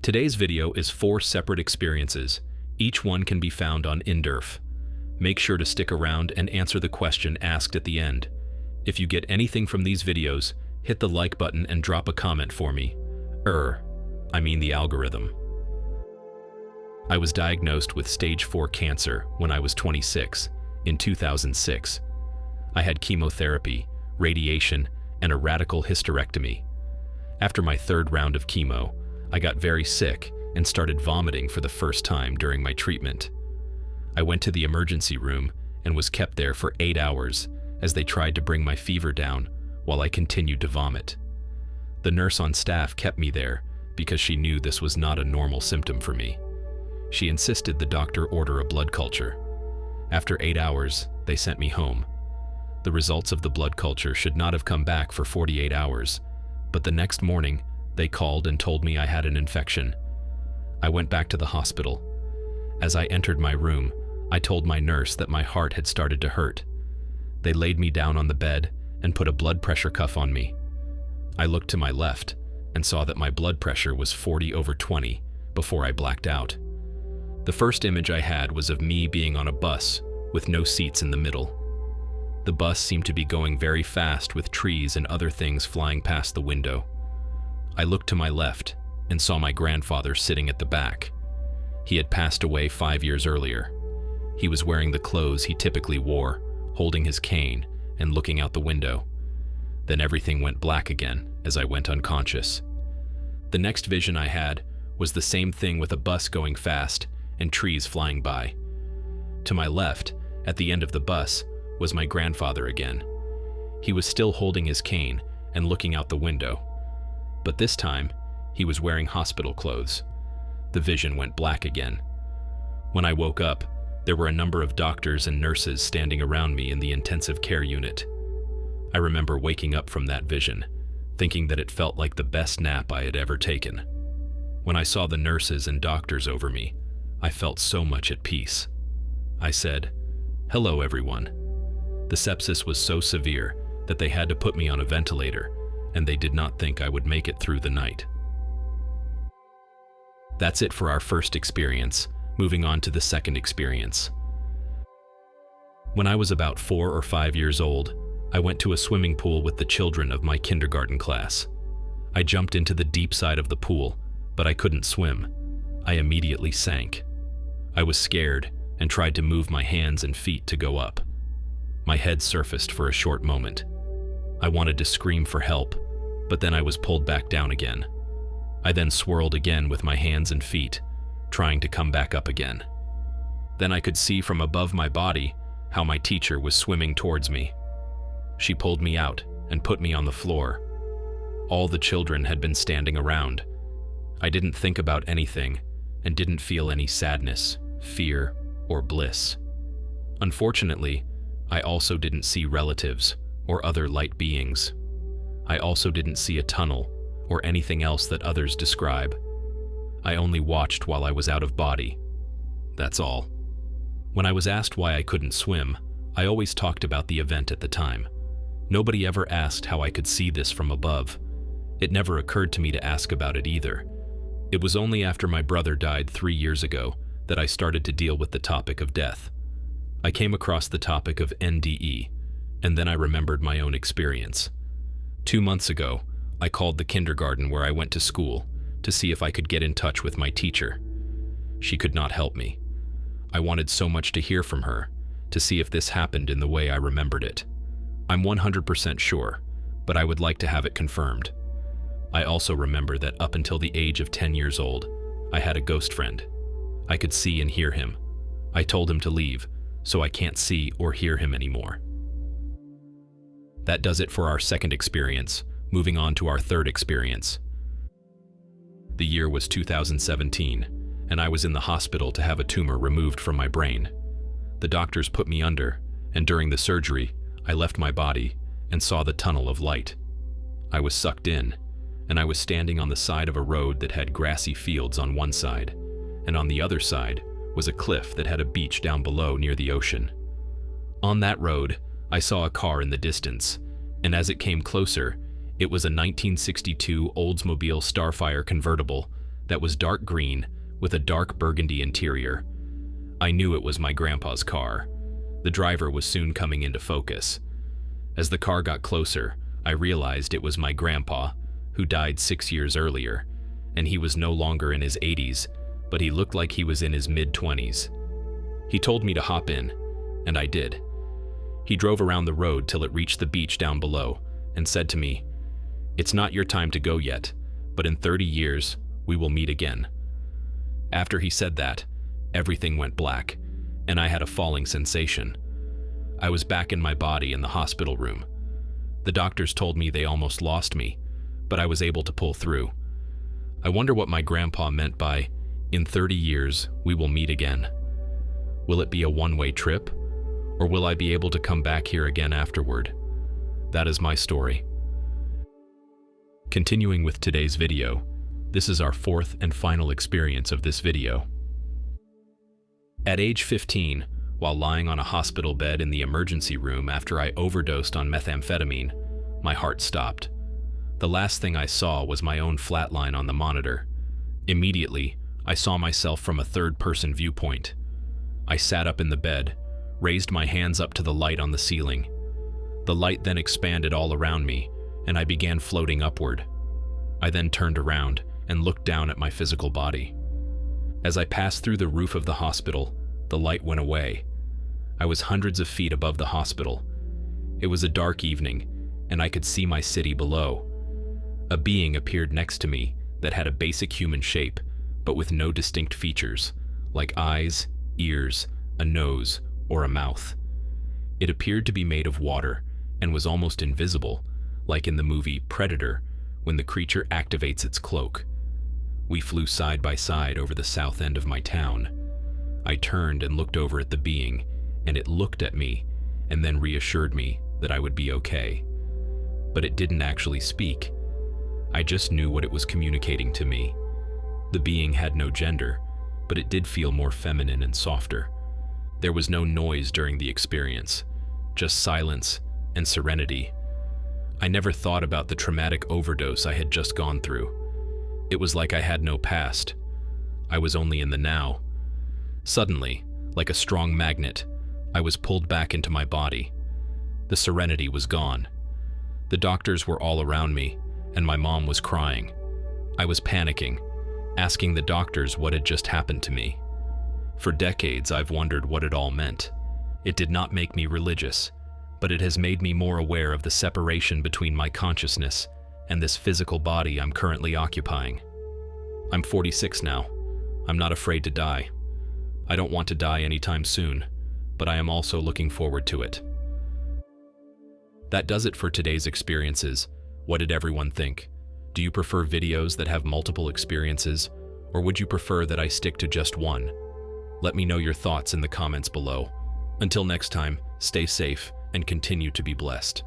Today's video is 4 separate experiences. Each one can be found on NDEs. Make sure to stick around and answer the question asked at the end. If you get anything from these videos, hit the like button and drop a comment for me. I mean the algorithm. I was diagnosed with stage 4 cancer when I was 26, in 2006. I had chemotherapy, radiation, and a radical hysterectomy. After my 3rd round of chemo, I got very sick and started vomiting for the first time during my treatment. I went to the emergency room and was kept there for 8 hours as they tried to bring my fever down while I continued to vomit. The nurse on staff kept me there because she knew this was not a normal symptom for me. She insisted the doctor order a blood culture. After 8 hours, they sent me home. The results of the blood culture should not have come back for 48 hours, but the next morning, they called and told me I had an infection. I went back to the hospital. As I entered my room, I told my nurse that my heart had started to hurt. They laid me down on the bed and put a blood pressure cuff on me. I looked to my left and saw that my blood pressure was 40/20 before I blacked out. The first image I had was of me being on a bus with no seats in the middle. The bus seemed to be going very fast with trees and other things flying past the window. I looked to my left and saw my grandfather sitting at the back. He had passed away 5 years earlier. He was wearing the clothes he typically wore, holding his cane and looking out the window. Then everything went black again as I went unconscious. The next vision I had was the same thing with a bus going fast and trees flying by. To my left, at the end of the bus, was my grandfather again. He was still holding his cane and looking out the window. But this time, he was wearing hospital clothes. The vision went black again. When I woke up, there were a number of doctors and nurses standing around me in the intensive care unit. I remember waking up from that vision, thinking that it felt like the best nap I had ever taken. When I saw the nurses and doctors over me, I felt so much at peace. I said, "Hello, everyone." The sepsis was so severe that they had to put me on a ventilator, and they did not think I would make it through the night. That's it for our first experience. Moving on to the second experience. When I was about 4 or 5 years old, I went to a swimming pool with the children of my kindergarten class. I jumped into the deep side of the pool, but I couldn't swim. I immediately sank. I was scared and tried to move my hands and feet to go up. My head surfaced for a short moment. I wanted to scream for help, but then I was pulled back down again. I then swirled again with my hands and feet, trying to come back up again. Then I could see from above my body how my teacher was swimming towards me. She pulled me out and put me on the floor. All the children had been standing around. I didn't think about anything and didn't feel any sadness, fear, or bliss. Unfortunately, I also didn't see relatives or other light beings. I also didn't see a tunnel or anything else that others describe. I only watched while I was out of body. That's all. When I was asked why I couldn't swim, I always talked about the event at the time. Nobody ever asked how I could see this from above. It never occurred to me to ask about it either. It was only after my brother died 3 years ago that I started to deal with the topic of death. I came across the topic of NDE, and then I remembered my own experience. 2 months ago, I called the kindergarten where I went to school to see if I could get in touch with my teacher. She could not help me. I wanted so much to hear from her, to see if this happened in the way I remembered it. I'm 100% sure, but I would like to have it confirmed. I also remember that up until the age of 10 years old, I had a ghost friend. I could see and hear him. I told him to leave, so I can't see or hear him anymore. That does it for our second experience. Moving on to our third experience. The year was 2017, and I was in the hospital to have a tumor removed from my brain. The doctors put me under, and during the surgery, I left my body and saw the tunnel of light. I was sucked in, and I was standing on the side of a road that had grassy fields on one side, and on the other side was a cliff that had a beach down below near the ocean. On that road, I saw a car in the distance, and as it came closer, it was a 1962 Oldsmobile Starfire convertible that was dark green with a dark burgundy interior. I knew it was my grandpa's car. The driver was soon coming into focus. As the car got closer, I realized it was my grandpa, who died 6 years earlier, and he was no longer in his 80s, but he looked like he was in his mid-20s. He told me to hop in, and I did. He drove around the road till it reached the beach down below and said to me, "It's not your time to go yet, but in 30 years, we will meet again." After he said that, everything went black, and I had a falling sensation. I was back in my body in the hospital room. The doctors told me they almost lost me, but I was able to pull through. I wonder what my grandpa meant by, "In 30 years, we will meet again." Will it be a one-way trip, or will I be able to come back here again afterward? That is my story. Continuing with today's video, this is our fourth and final experience of this video. At age 15, while lying on a hospital bed in the emergency room after I overdosed on methamphetamine, my heart stopped. The last thing I saw was my own flatline on the monitor. Immediately, I saw myself from a third-person viewpoint. I sat up in the bed, raised my hands up to the light on the ceiling. The light then expanded all around me, and I began floating upward. I then turned around and looked down at my physical body. As I passed through the roof of the hospital, the light went away. I was hundreds of feet above the hospital. It was a dark evening, and I could see my city below. A being appeared next to me that had a basic human shape, but with no distinct features, like eyes, ears, a nose, or a mouth. It appeared to be made of water and was almost invisible, like in the movie Predator, when the creature activates its cloak. We flew side by side over the south end of my town. I turned and looked over at the being, and it looked at me and then reassured me that I would be okay. But it didn't actually speak. I just knew what it was communicating to me. The being had no gender, but it did feel more feminine and softer. There was no noise during the experience, just silence and serenity. I never thought about the traumatic overdose I had just gone through. It was like I had no past. I was only in the now. Suddenly, like a strong magnet, I was pulled back into my body. The serenity was gone. The doctors were all around me, and my mom was crying. I was panicking, asking the doctors what had just happened to me. For decades, I've wondered what it all meant. It did not make me religious, but it has made me more aware of the separation between my consciousness and this physical body I'm currently occupying. I'm 46 now. I'm not afraid to die. I don't want to die anytime soon, but I am also looking forward to it. That does it for today's experiences. What did everyone think? Do you prefer videos that have multiple experiences, or would you prefer that I stick to just one? Let me know your thoughts in the comments below. Until next time, stay safe and continue to be blessed.